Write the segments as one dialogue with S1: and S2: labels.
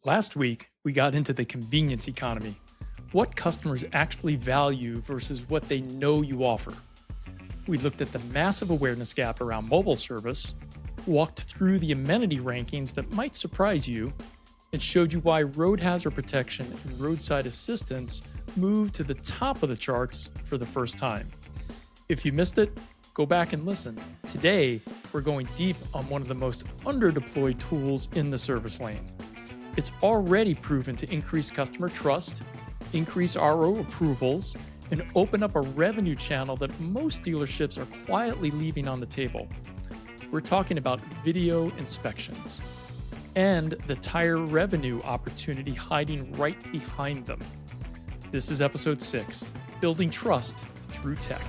S1: Last week, we got into the convenience economy, what customers actually value versus what they know you offer. We looked at the massive awareness gap around mobile service, walked through the amenity rankings that might surprise you, and showed you why road hazard protection and roadside assistance moved to the top of the charts for the first time. If you missed it, go back and listen. Today, we're going deep on one of the most underdeployed tools in the service lane. It's already proven to increase customer trust, increase RO approvals, and open up a revenue channel that most dealerships are quietly leaving on the table. We're talking about video inspections and the tire revenue opportunity hiding right behind them. This is episode 6, Building Trust Through Tech.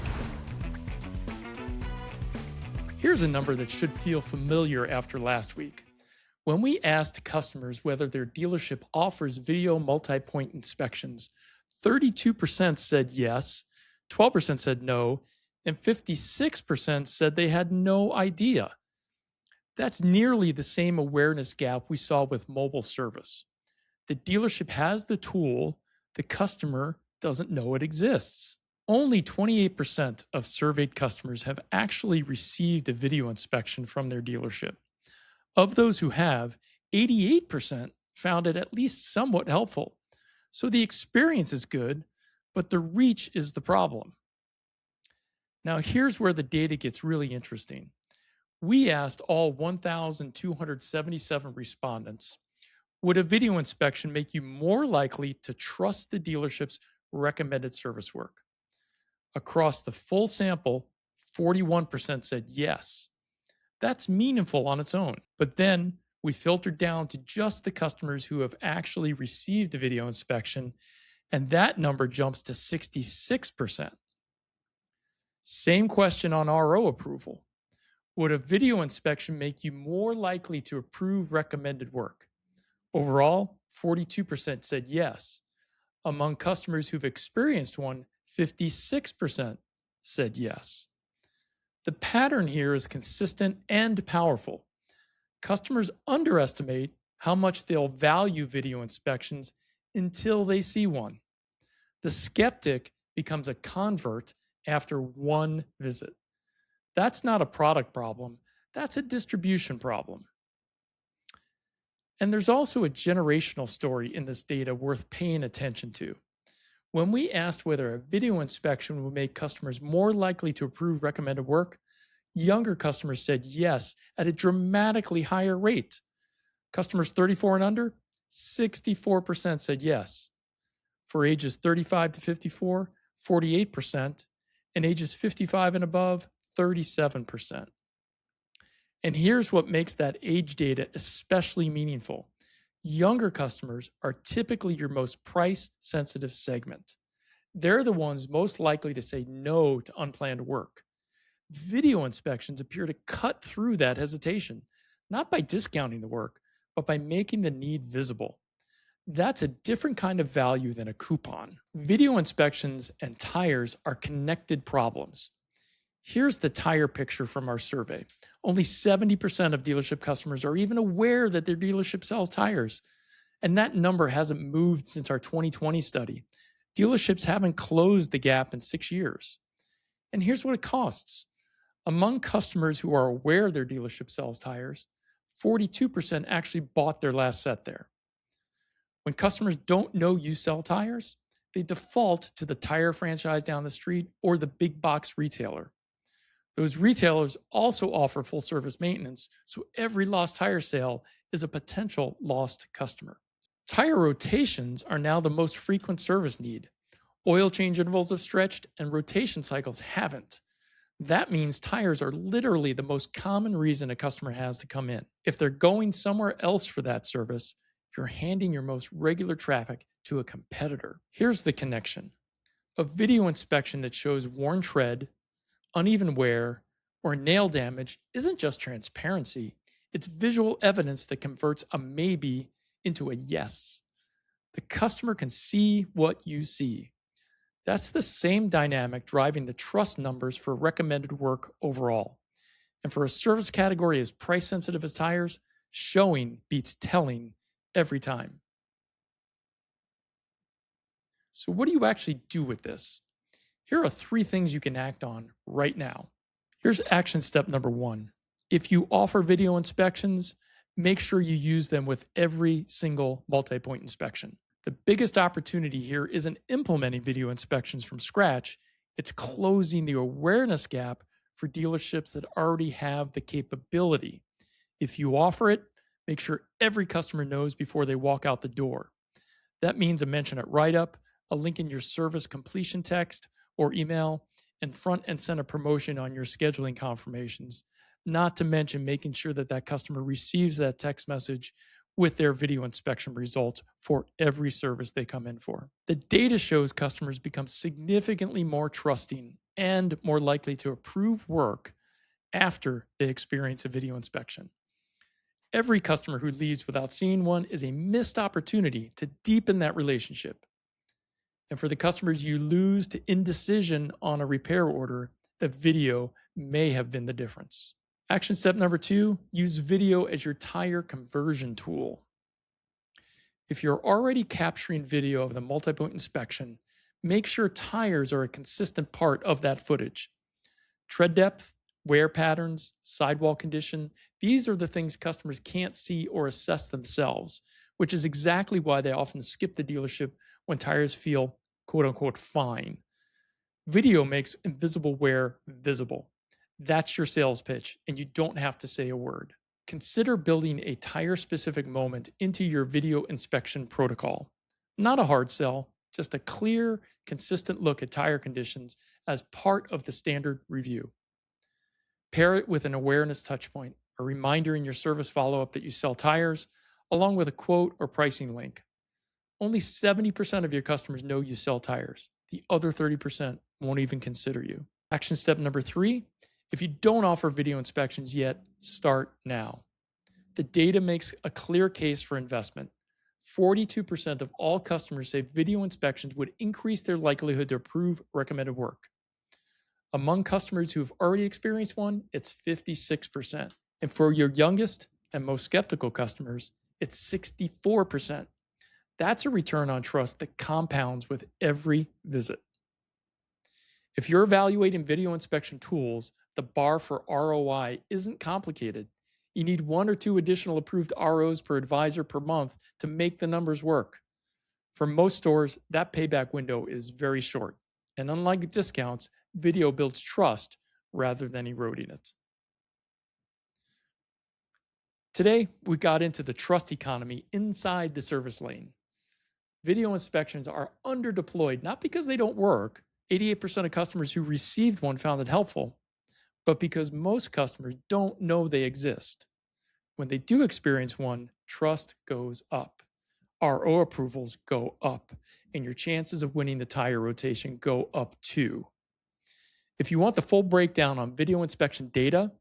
S1: Here's a number that should feel familiar after last week. When we asked customers whether their dealership offers video multi-point inspections, 32% said yes, 12% said no, and 56% said they had no idea. That's nearly the same awareness gap we saw with mobile service. The dealership has the tool, the customer doesn't know it exists. Only 28% of surveyed customers have actually received a video inspection from their dealership. Of those who have, 88% found it at least somewhat helpful. So the experience is good, but the reach is the problem. Now, here's where the data gets really interesting. We asked all 1,277 respondents, would a video inspection make you more likely to trust the dealership's recommended service work? Across the full sample, 41% said yes. That's meaningful on its own. But then we filtered down to just the customers who have actually received a video inspection, and that number jumps to 66%. Same question on RO approval. Would a video inspection make you more likely to approve recommended work? Overall, 42% said yes. Among customers who've experienced one, 56% said yes. The pattern here is consistent and powerful. Customers underestimate how much they'll value video inspections until they see one. The skeptic becomes a convert after one visit. That's not a product problem, that's a distribution problem. And there's also a generational story in this data worth paying attention to. When we asked whether a video inspection would make customers more likely to approve recommended work, younger customers said yes at a dramatically higher rate. Customers 34 and under, 64% said yes. For ages 35 to 54, 48%, and ages 55 and above, 37%. And here's what makes that age data especially meaningful. Younger customers are typically your most price-sensitive segment. They're the ones most likely to say no to unplanned work. Video inspections appear to cut through that hesitation, not by discounting the work, but by making the need visible. That's a different kind of value than a coupon. Video inspections and tires are connected problems. Here's the tire picture from our survey. Only 70% of dealership customers are even aware that their dealership sells tires. And that number hasn't moved since our 2020 study. Dealerships haven't closed the gap in 6 years. And here's what it costs. Among customers who are aware their dealership sells tires, 42% actually bought their last set there. When customers don't know you sell tires, they default to the tire franchise down the street or the big box retailer. Those retailers also offer full service maintenance, so every lost tire sale is a potential lost customer. Tire rotations are now the most frequent service need. Oil change intervals have stretched and rotation cycles haven't. That means tires are literally the most common reason a customer has to come in. If they're going somewhere else for that service, you're handing your most regular traffic to a competitor. Here's the connection. A video inspection that shows worn tread, uneven wear, or nail damage isn't just transparency, it's visual evidence that converts a maybe into a yes. The customer can see what you see. That's the same dynamic driving the trust numbers for recommended work overall. And for a service category as price sensitive as tires, showing beats telling every time. So, what do you actually do with this? Here are 3 things you can act on right now. Here's action step number 1. If you offer video inspections, make sure you use them with every single multi-point inspection. The biggest opportunity here isn't implementing video inspections from scratch, it's closing the awareness gap for dealerships that already have the capability. If you offer it, make sure every customer knows before they walk out the door. That means a mention at write-up, a link in your service completion text or email, and front and center promotion on your scheduling confirmations, not to mention making sure that that customer receives that text message with their video inspection results for every service they come in for. The data shows customers become significantly more trusting and more likely to approve work after they experience a video inspection. Every customer who leaves without seeing one is a missed opportunity to deepen that relationship. And for the customers you lose to indecision on a repair order, a video may have been the difference. Action step number 2, use video as your tire conversion tool. If you're already capturing video of the multi-point inspection, make sure tires are a consistent part of that footage. Tread depth, wear patterns, sidewall condition, these are the things customers can't see or assess themselves, which is exactly why they often skip the dealership when tires feel quote unquote fine. Video makes invisible wear visible. That's your sales pitch, and you don't have to say a word. Consider building a tire-specific moment into your video inspection protocol. Not a hard sell, just a clear, consistent look at tire conditions as part of the standard review. Pair it with an awareness touchpoint, a reminder in your service follow-up that you sell tires, along with a quote or pricing link. Only 70% of your customers know you sell tires. The other 30% won't even consider you. Action step number 3, if you don't offer video inspections yet, start now. The data makes a clear case for investment. 42% of all customers say video inspections would increase their likelihood to approve recommended work. Among customers who have already experienced one, it's 56%. And for your youngest and most skeptical customers, it's 64%. That's a return on trust that compounds with every visit. If you're evaluating video inspection tools, the bar for ROI isn't complicated. You need 1 or 2 additional approved ROs per advisor per month to make the numbers work. For most stores, that payback window is very short. And unlike discounts, video builds trust rather than eroding it. Today, we got into the trust economy inside the service lane. Video inspections are underdeployed, not because they don't work. 88% of customers who received one found it helpful, but because most customers don't know they exist. When they do experience one, trust goes up. RO approvals go up, and your chances of winning the tire rotation go up too. If you want the full breakdown on video inspection data,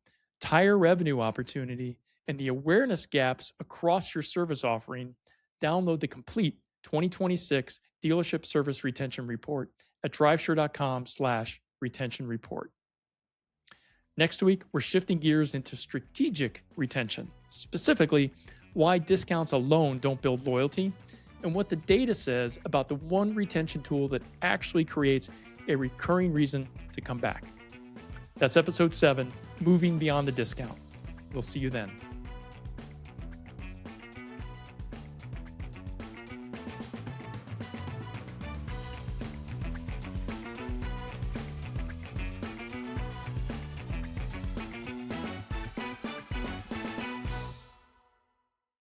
S1: tire revenue opportunity, and the awareness gaps across your service offering, download the complete 2026 Dealership Service Retention Report at drivesure.com/retention report. Next week, we're shifting gears into strategic retention, specifically why discounts alone don't build loyalty and what the data says about the one retention tool that actually creates a recurring reason to come back. That's episode 7, Moving Beyond the Discount. We'll see you then.